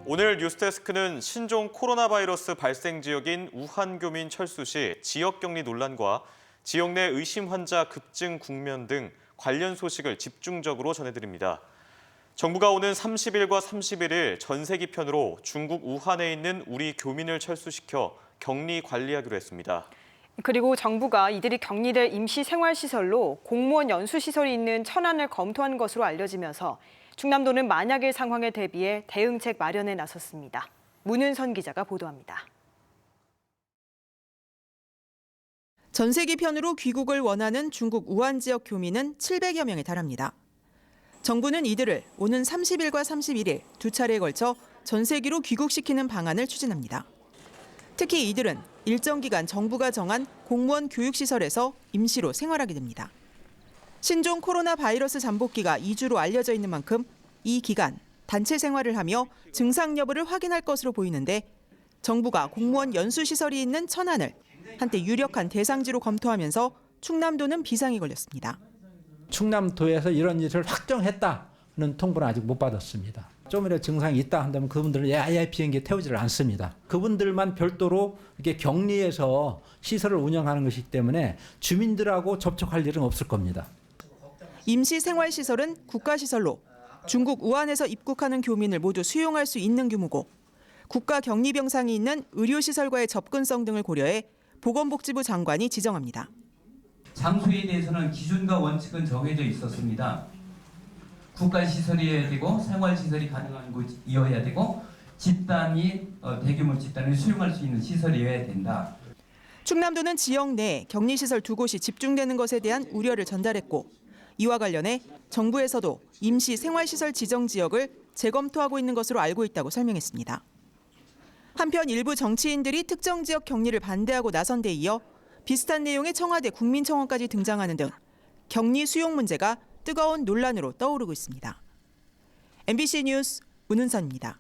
오늘 뉴스데스크는 신종 코로나 바이러스 발생 지역인 우한 교민 철수 시 지역 격리 논란과 지역 내 의심 환자 급증 국면 등 관련 소식을 집중적으로 전해드립니다. 정부가 오는 30일과 31일 전세기 편으로 중국 우한에 있는 우리 교민을 철수시켜 격리 관리하기로 했습니다. 그리고 정부가 이들이 격리될 임시생활시설로 공무원 연수시설이 있는 천안을 검토한 것으로 알려지면서 충남도는 만약의 상황에 대비해 대응책 마련에 나섰습니다. 문은선 기자가 보도합니다. 전세기 편으로 귀국을 원하는 중국 우한 지역 교민은 700여 명에 달합니다. 정부는 이들을 오는 30일과 31일 두 차례에 걸쳐 전세기로 귀국시키는 방안을 추진합니다. 특히 이들은 일정 기간 정부가 정한 공무원 교육시설에서 임시로 생활하게 됩니다. 신종 코로나 바이러스 잠복기가 2주로 알려져 있는 만큼 이 기간 단체 생활을 하며 증상 여부를 확인할 것으로 보이는데 정부가 공무원 연수시설이 있는 천안을 한때 유력한 대상지로 검토하면서 충남도는 비상이 걸렸습니다. 충남도에서 이런 일을 확정했다는 통보는 아직 못 받았습니다. 좀이라도 증상이 있다 한다면 그분들은 야야 비행기에 태우지를 않습니다. 그분들만 별도로 이렇게 격리해서 시설을 운영하는 것이기 때문에 주민들하고 접촉할 일은 없을 겁니다. 임시생활시설은 국가시설로 중국 우한에서 입국하는 교민을 모두 수용할 수 있는 규모고 국가격리병상이 있는 의료시설과의 접근성 등을 고려해 보건복지부 장관이 지정합니다. 장소에 대해서는 기준과 원칙은 정해져 있었습니다. 국가시설이어야 되고 생활시설이 가능한 곳이어야 되고 집단이 대규모 집단을 수용할 수 있는 시설이어야 된다. 충남도는 지역 내 격리시설 2곳이 집중되는 것에 대한 우려를 전달했고 이와 관련해 정부에서도 임시 생활시설 지정 지역을 재검토하고 있는 것으로 알고 있다고 설명했습니다. 한편 일부 정치인들이 특정 지역 격리를 반대하고 나선 데 이어 비슷한 내용의 청와대 국민청원까지 등장하는 등 격리 수용 문제가 뜨거운 논란으로 떠오르고 있습니다. MBC 뉴스 문은선입니다.